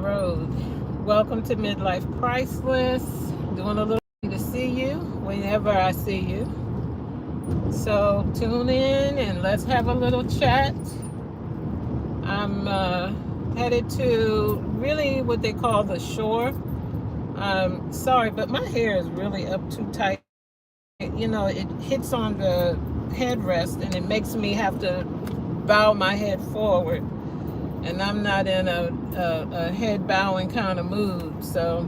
road. Welcome to Midlife Priceless. Doing a little to see you whenever I see you. So tune in and let's have a little chat. I'm headed to really what they call the shore. Sorry, but my hair is really up too tight. You know, it hits on the headrest and it makes me have to bow my head forward. And I'm not in a head bowing kind of mood, so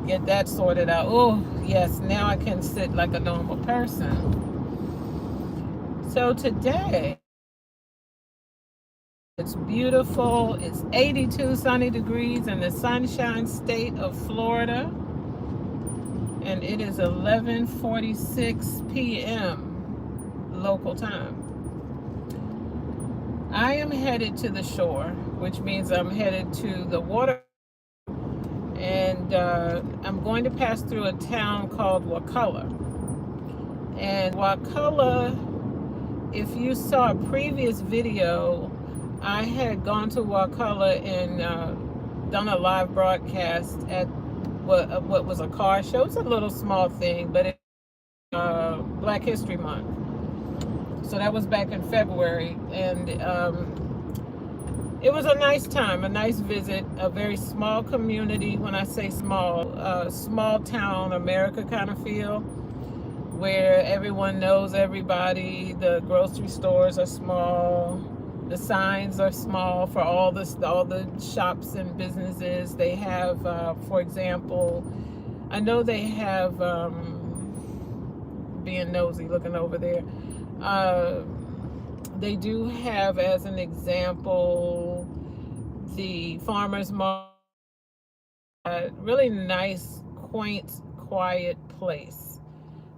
get that sorted out. Oh, yes, now I can sit like a normal person. So today, it's beautiful. It's 82 sunny degrees in the sunshine state of Florida. And it is 11:46 p.m. local time. I am headed to the shore, which means I'm headed to the water, and I'm going to pass through a town called Wakullah. And Wakullah, if you saw a previous video, I had gone to Wakullah and done a live broadcast at what was a car show. It's a little small thing, but it's Black History Month. So that was back in February, and it was a nice time, a nice visit, a very small community. When I say small, small town America kind of feel, where everyone knows everybody. The grocery stores are small, the signs are small for all the shops and businesses. They have, for example, I know they have, being nosy, looking over there. They do have, as an example, the farmers market. Really nice, quaint, quiet place.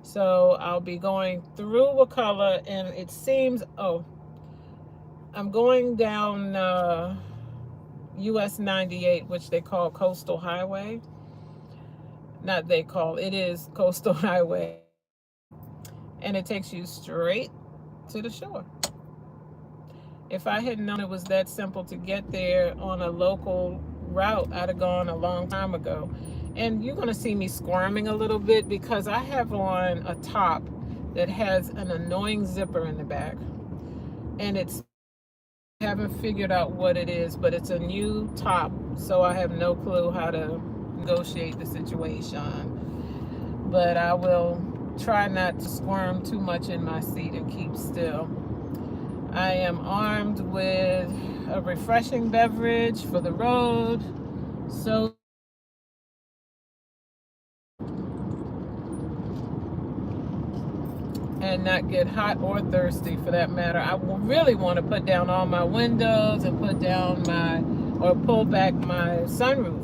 So I'll be going through Wakulla, and it seems, I'm going down US 98, which they call Coastal Highway. Not they call, it is Coastal Highway. And it takes you straight to the shore. If I had known it was that simple to get there on a local route, I'd have gone a long time ago. And you're going to see me squirming a little bit because I have on a top that has an annoying zipper in the back. And I haven't figured out what it is, but it's a new top, so I have no clue how to negotiate the situation. But I will try not to squirm too much in my seat and keep still. I am armed with a refreshing beverage for the road, so and not get hot or thirsty for that matter. I really want to put down all my windows and pull back my sunroof,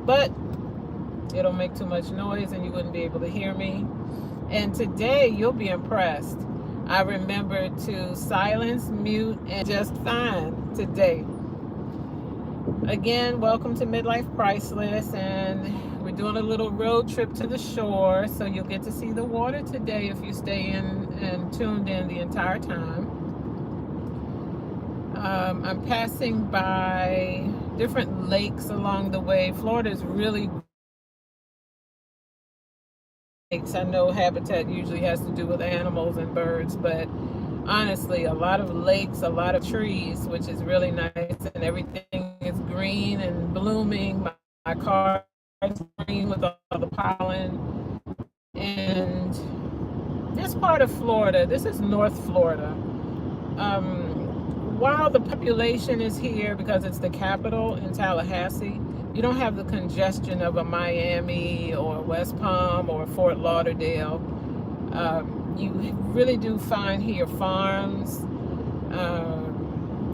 but it'll make too much noise and you wouldn't be able to hear me. And today you'll be impressed. I remembered to silence, mute, and just fine today. Again, welcome to Midlife Priceless, and we're doing a little road trip to the shore, so you'll get to see the water today if you stay in and tuned in the entire time. I'm passing by different lakes along the way. Florida is really lakes. I know habitat usually has to do with animals and birds, but honestly, a lot of lakes, a lot of trees, which is really nice, and everything is green and blooming. My car is green with all the pollen, and this part of Florida, this is North Florida. While the population is here because it's the capital in Tallahassee, you don't have the congestion of a Miami or West Palm or Fort Lauderdale. You really do find here farms,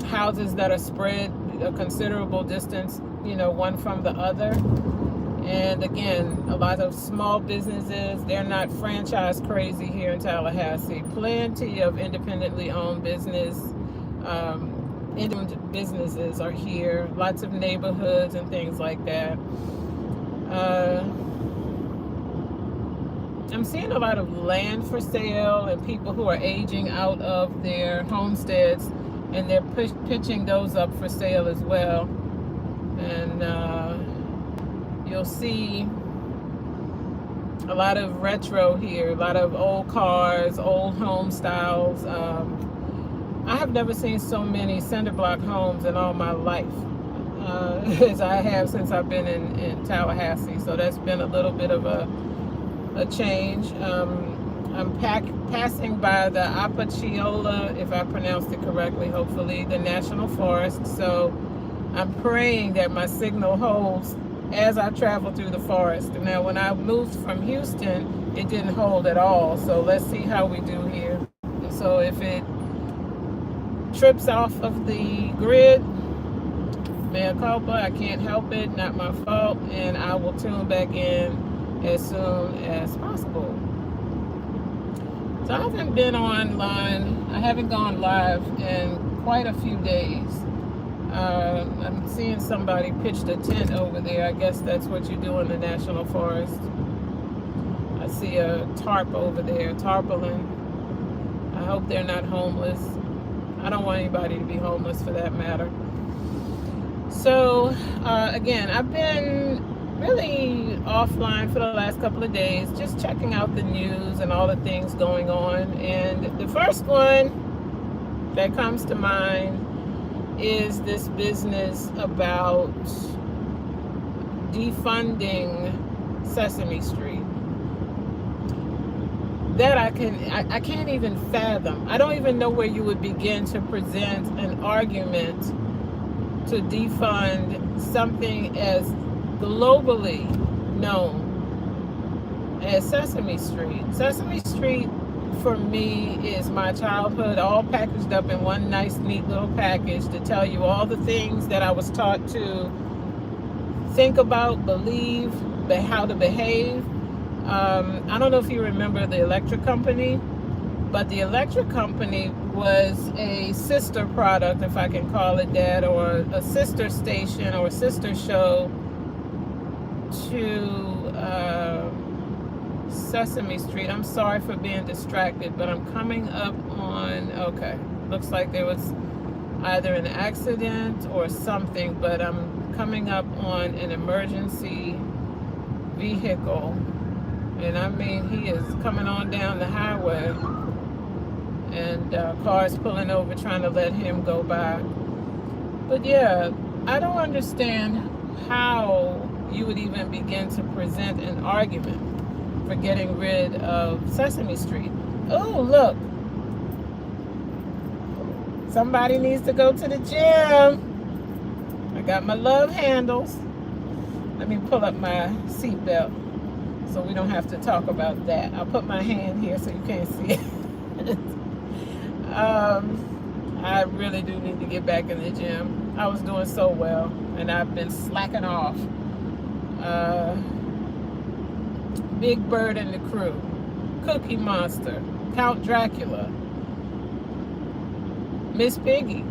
houses that are spread a considerable distance, one from the other. And again, a lot of small businesses. They're not franchise crazy here in Tallahassee. Plenty of independently owned businesses are here. Lots of neighborhoods and things like that. I'm seeing a lot of land for sale and people who are aging out of their homesteads, and they're pitching those up for sale as well. And you'll see a lot of retro here, a lot of old cars, old home styles. I have never seen so many cinder block homes in all my life as I have since I've been in Tallahassee. So that's been a little bit of a change. I'm passing by the Wakullah, if I pronounced it correctly, hopefully, the National Forest. So I'm praying that my signal holds as I travel through the forest. Now, when I moved from Houston, it didn't hold at all. So let's see how we do here. So if it trips off of the grid, mea culpa, I can't help it, not my fault, and I will tune back in as soon as possible. So I haven't been online, I haven't gone live in quite a few days. I'm seeing somebody pitched a tent over there. I guess that's what you do in the National Forest. I see a tarp over there, tarpaulin. I hope they're not homeless. I don't want anybody to be homeless for that matter. So again, I've been really offline for the last couple of days, just checking out the news and all the things going on. And the first one that comes to mind is this business about defunding Sesame Street. That I can't even fathom. I don't even know where you would begin to present an argument to defund something as globally known as Sesame Street. Sesame Street for me is my childhood, all packaged up in one nice neat little package to tell you all the things that I was taught to think about, believe, how to behave. I don't know if you remember the electric company, but the electric company was a sister product, if I can call it that, or a sister station or a sister show to Sesame Street. I'm sorry for being distracted, but I'm coming up on, okay, looks like there was either an accident or something, but I'm coming up on an emergency vehicle. And I mean, he is coming on down the highway and cars pulling over trying to let him go by. But yeah, I don't understand how you would even begin to present an argument for getting rid of Sesame Street. Oh, look. Somebody needs to go to the gym. I got my love handles. Let me pull up my seatbelt so we don't have to talk about that. I'll put my hand here so you can't see it. I really do need to get back in the gym. I was doing so well, and I've been slacking off. Big Bird and the Crew, Cookie Monster, Count Dracula, Miss Piggy,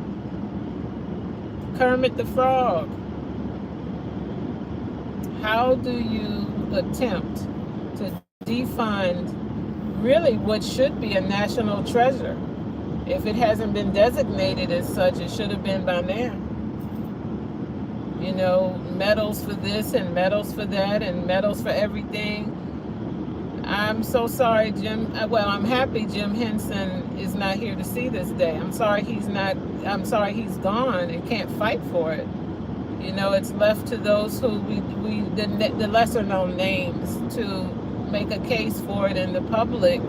Kermit the Frog. How do you attempt to defund really what should be a national treasure? If it hasn't been designated as such, it should have been by now. You know, medals for this and medals for that and medals for everything. I'm so sorry, Jim. Well, I'm happy Jim Henson is not here to see this day. I'm sorry he's gone and can't fight for it. You know, it's left to those who the lesser known names to make a case for it in the public,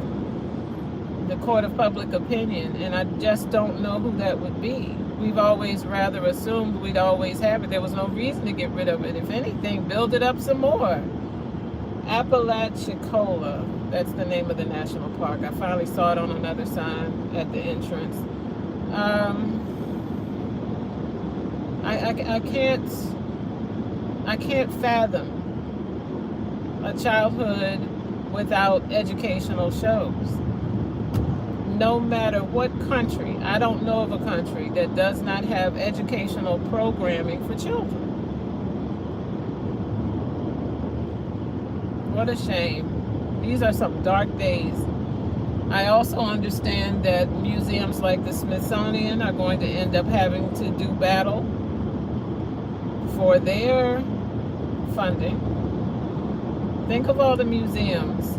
the court of public opinion. And I just don't know who that would be. We've always rather assumed we'd always have it. There was no reason to get rid of it. If anything, build it up some more. Wakullah, that's the name of the national park. I finally saw it on another sign at the entrance. I can't fathom a childhood without educational shows. No matter what country, I don't know of a country that does not have educational programming for children. What a shame. These are some dark days. I also understand that museums like the Smithsonian are going to end up having to do battle for their funding. Think of all the museums,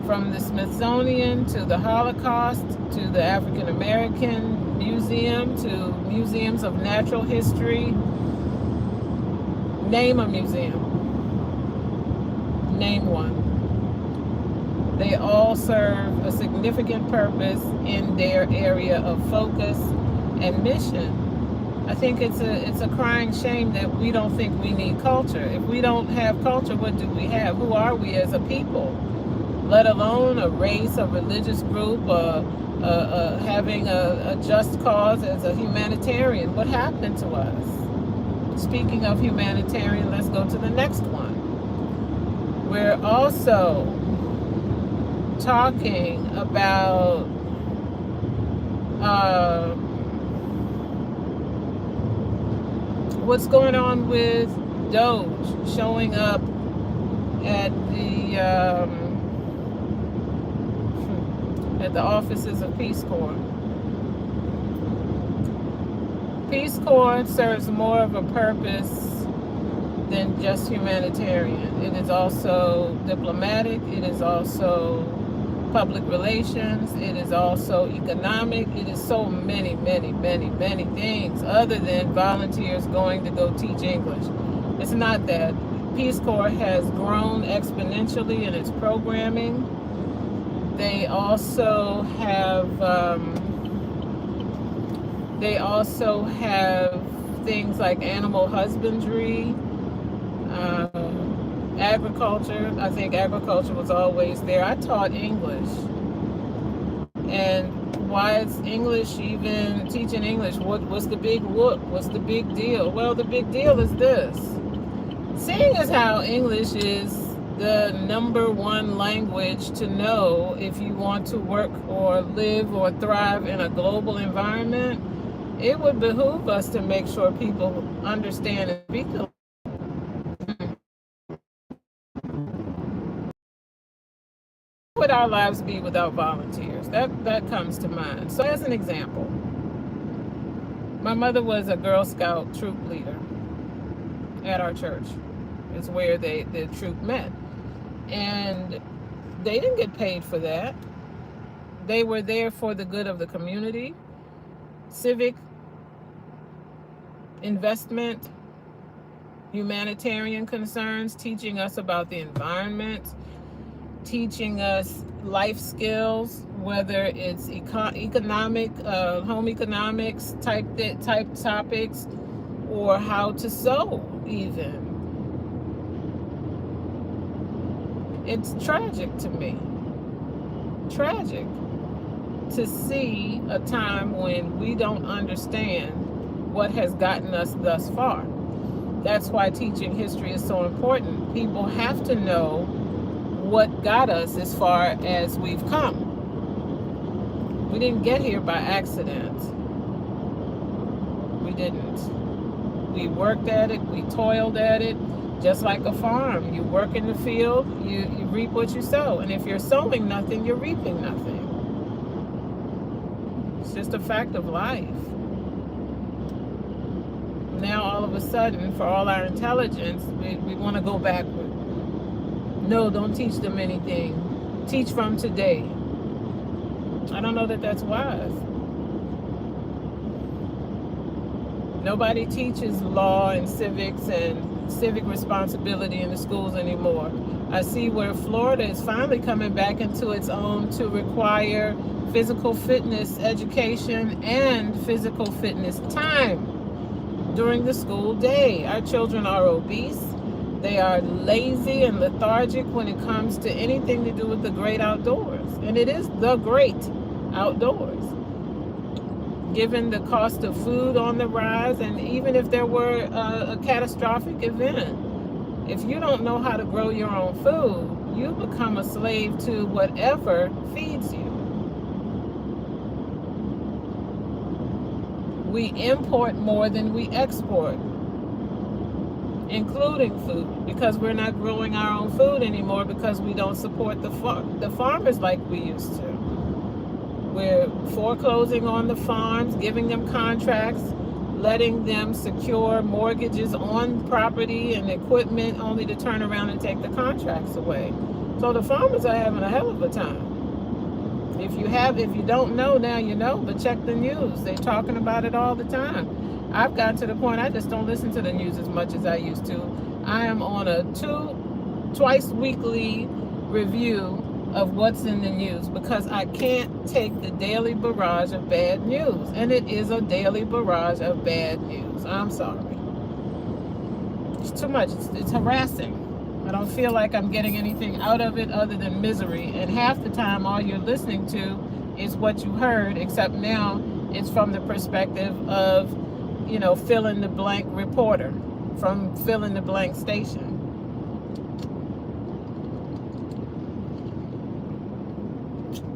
from the Smithsonian to the Holocaust to the African American Museum to museums of natural history. Name a museum. Name one. They all serve a significant purpose in their area of focus and mission. I think it's a crying shame that we don't think we need culture. If we don't have culture, what do we have? Who are we as a people? Let alone a race, a religious group, having a just cause as a humanitarian. What happened to us? Speaking of humanitarian, let's go to the next one. We're also talking about what's going on with Doge showing up at the offices of Peace Corps. Peace Corps serves more of a purpose than just humanitarian. It is also diplomatic. It is also public relations. It is also economic. It is so many, many, many, many things other than volunteers going to go teach English. It's not that. Peace Corps has grown exponentially in its programming. They also have things like animal husbandry, agriculture. I think agriculture was always there. I taught English. And why is English even teaching English? What's the big whoop? What's the big deal? Well, the big deal is this. Seeing as how English is the #1 language to know if you want to work or live or thrive in a global environment, it would behoove us to make sure people understand and speak the would our lives be without volunteers? That comes to mind. So as an example, my mother was a Girl Scout troop leader at our church. It's where the troop met. And they didn't get paid for that. They were there for the good of the community, civic investment, humanitarian concerns, teaching us about the environment, teaching us life skills, whether it's economic, home economics type topics, or how to sew even. It's tragic to me. Tragic to see a time when we don't understand what has gotten us thus far. That's why teaching history is so important. People have to know what got us as far as we've come. We didn't get here by accident. We didn't. We worked at it, we toiled at it, just like a farm. You work in the field, you reap what you sow. And if you're sowing nothing, you're reaping nothing. It's just a fact of life. Now all of a sudden, for all our intelligence, we want to go backward. No, don't teach them anything. Teach from today. I don't know that that's wise. Nobody teaches law and civics and civic responsibility in the schools anymore. I see where Florida is finally coming back into its own to require physical fitness education and physical fitness time during the school day. Our children are obese. They are lazy and lethargic when it comes to anything to do with the great outdoors. And it is the great outdoors. Given the cost of food on the rise, and even if there were a catastrophic event, if you don't know how to grow your own food, you become a slave to whatever feeds you. We import more than we export, including food, because we're not growing our own food anymore because we don't support the farmers like we used to. We're foreclosing on the farms, giving them contracts, letting them secure mortgages on property and equipment only to turn around and take the contracts away. So the farmers are having a hell of a time. If you don't know, now you know, but check the news. They're talking about it all the time. I've gotten to the point I just don't listen to the news as much as I used to. I am on a twice weekly review of what's in the news because I can't take the daily barrage of bad news. And it is a daily barrage of bad news. I'm sorry. It's too much. It's harassing. I don't feel like I'm getting anything out of it other than misery. And half the time, all you're listening to is what you heard, except now it's from the perspective of, fill in the blank reporter from fill in the blank station.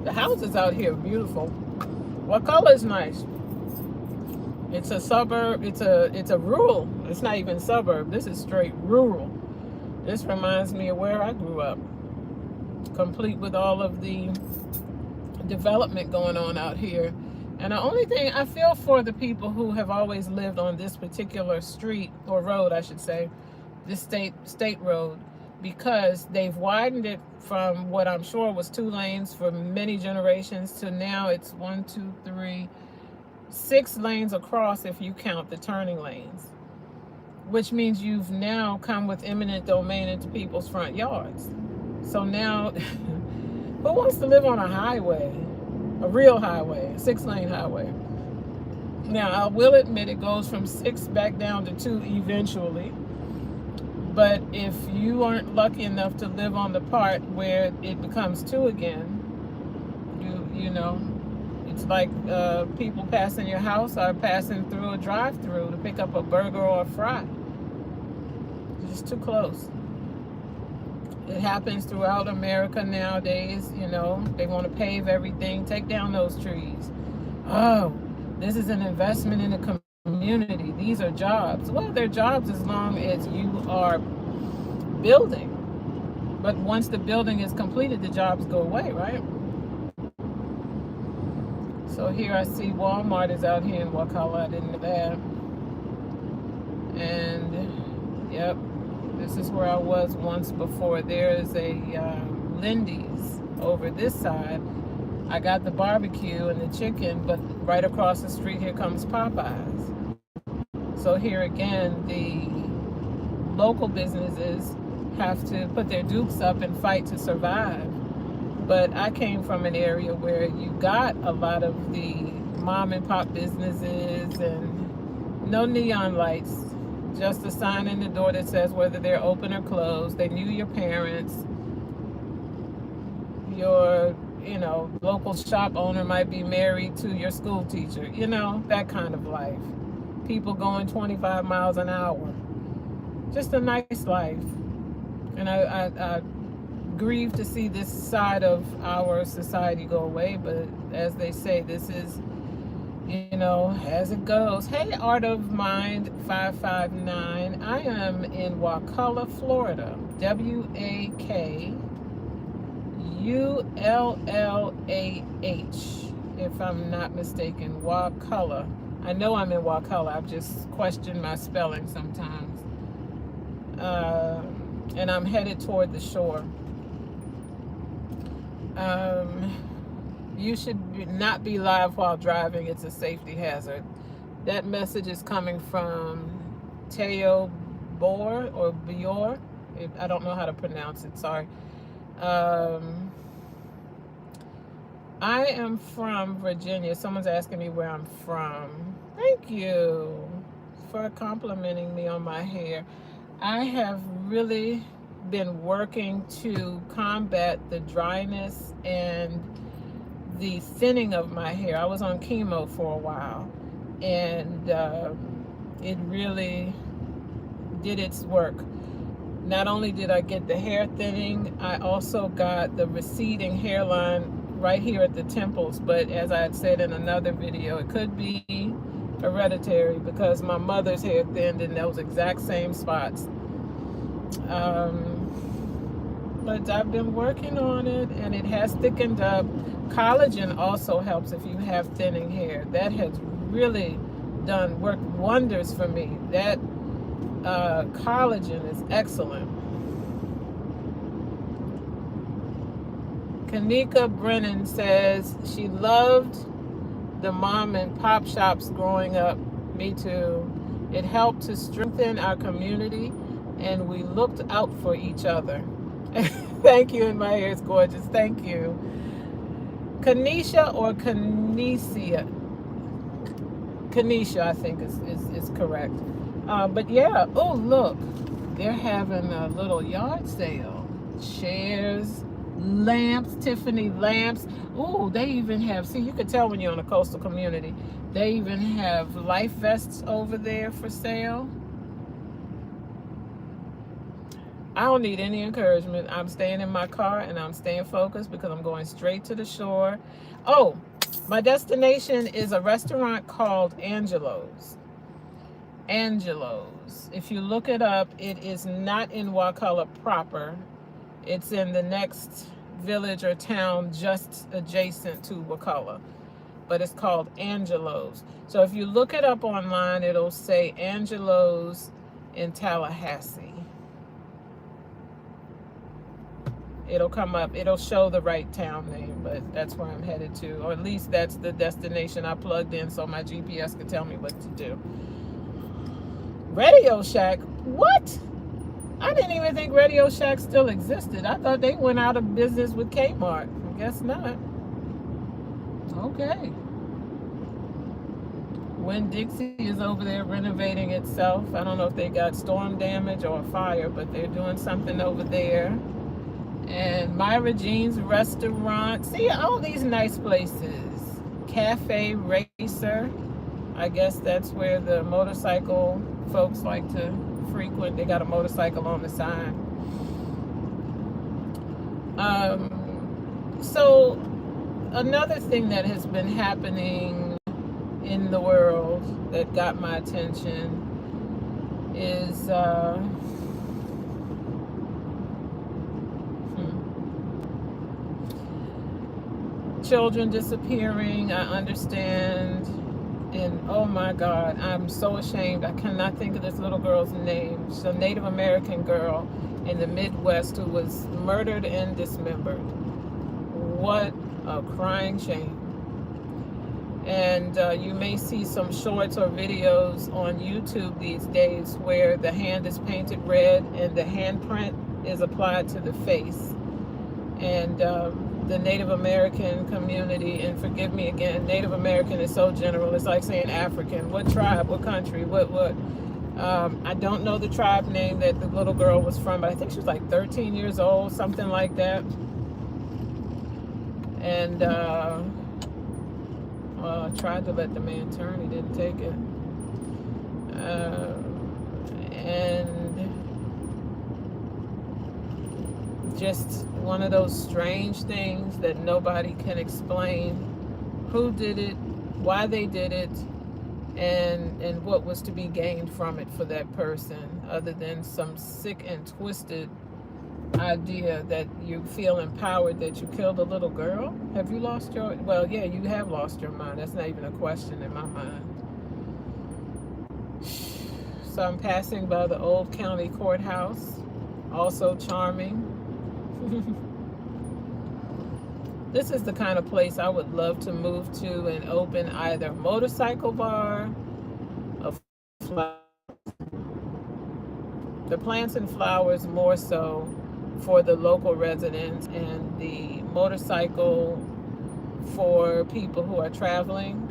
The houses out here are beautiful. Wakullah is nice. It's a suburb. It's a rural. It's not even suburb. This is straight rural. This reminds me of where I grew up, complete with all of the development going on out here. And the only thing I feel for the people who have always lived on this particular street, or road, I should say, this state road, because they've widened it from what I'm sure was 2 lanes for many generations to now it's 6 lanes across if you count the turning lanes. Which means you've now come with eminent domain into people's front yards. So now, who wants to live on a highway, a real highway, a 6-lane highway? Now, I will admit it goes from 6 back down to 2 eventually. But if you aren't lucky enough to live on the part where it becomes 2 again, it's like people passing your house are passing through a drive-through to pick up a burger or a fry. It's too close. It happens throughout America nowadays. They want to pave everything, take down those trees. Oh, this is an investment in the community. These are jobs. Well, they're jobs as long as you are building. But once the building is completed, the jobs go away, right? So here I see Walmart is out here in Wakullah. I didn't know that. And, yep. This is where I was once before. There is a Lindy's over this side. I got the barbecue and the chicken, but right across the street here comes Popeyes. So here again, the local businesses have to put their dukes up and fight to survive. But I came from an area where you got a lot of the mom and pop businesses and no neon lights. Just a sign in the door that says whether they're open or closed. They knew your parents. Your, local shop owner might be married to your school teacher. That kind of life. People going 25 miles an hour. Just a nice life. And I grieve to see this side of our society go away. But as they say, this is, as it goes. Hey, Art of Mind 559. I am in Wakulla, Florida. Wakaullah, if I'm not mistaken. Wakulla. I know I'm in Wakulla. I've just questioned my spelling sometimes. And I'm headed toward the shore. You should not be live while driving. It's a safety hazard. That message is coming from Teo Bor or Bior. I don't know how to pronounce it. Sorry. I am from Virginia. Someone's asking me where I'm from. Thank you for complimenting me on my hair. I have really been working to combat the dryness and the thinning of my hair. I was on chemo for a while, and it really did its work. Not only did I get the hair thinning, I also got the receding hairline right here at the temples. But as I had said in another video, it could be hereditary because my mother's hair thinned in those exact same spots. But I've been working on it, and it has thickened up. Collagen also helps if you have thinning hair. That has really worked wonders for me. That collagen is excellent. Kanika Brennan says she loved the mom and pop shops growing up. Me too. It helped to strengthen our community, and we looked out for each other. Thank you, and my hair is gorgeous. Thank you. Kanisha or Kanesia? Kanisha, I think is correct. But yeah, oh look, they're having a little yard sale. Chairs, lamps, Tiffany lamps. Oh, they even have, see, you can tell when you're in a coastal community. They even have life vests over there for sale. I don't need any encouragement. I'm staying in my car and I'm staying focused because I'm going straight to the shore. Oh, my destination is a restaurant called Angelo's. Angelo's. If you look it up, it is not in Wakullah proper. It's in the next village or town just adjacent to Wakullah. But it's called Angelo's. So if you look it up online, it'll say Angelo's in Tallahassee. It'll come up, it'll show the right town name, but that's where I'm headed to. Or at least that's the destination I plugged in so my GPS could tell me what to do. Radio Shack? What? I didn't even think Radio Shack still existed. I thought they went out of business with Kmart. I guess not. Okay. Winn-Dixie is over there renovating itself. I don't know if they got storm damage or fire, but they're doing something over there. And Myra Jean's restaurant. See, all these nice places. Cafe Racer. I guess that's where the motorcycle folks like to frequent. They got a motorcycle on the side. So another thing that has been happening in the world that got my attention is children disappearing. I understand, and oh my God, I'm so ashamed. I cannot think of this little girl's name. She's a Native American girl in the Midwest who was murdered and dismembered. What a crying shame. And you may see some shorts or videos on YouTube these days where the hand is painted red and the handprint is applied to the face. And the Native American community, and forgive me again, Native American is so general. It's like saying African. What tribe? What country? What? I don't know the tribe name that the little girl was from, but I think she was like 13 years old, something like that. And I tried to let the man turn. He didn't take it. And just one of those strange things that nobody can explain. Who did it, why they did it, and what was to be gained from it for that person, other than some sick and twisted idea that you feel empowered that you killed a little girl. Have you lost your, well, yeah, you have lost your mind. That's not even a question in my mind. So I'm passing by the old county courthouse, also charming. This is the kind of place I would love to move to and open either a motorcycle bar, the plants and flowers more so for the local residents, and the motorcycle for people who are traveling,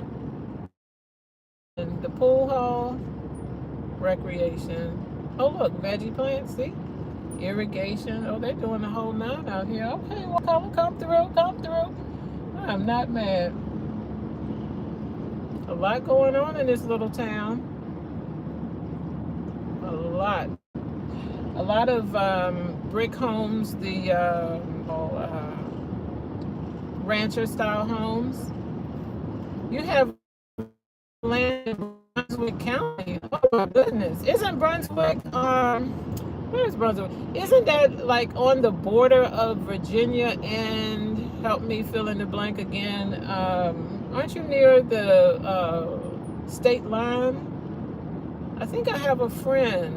and the pool hall, recreation. Oh look, veggie plants, see? Irrigation. Oh, they're doing the whole nine out here. Okay, well, come through. I'm not mad. A lot going on in this little town. A lot of brick homes, the rancher style homes. You have land in Brunswick County. Oh my goodness. Isn't Brunswick where's Brunswick? Isn't that like on the border of Virginia and, help me fill in the blank again, aren't you near the state line. I think I have a friend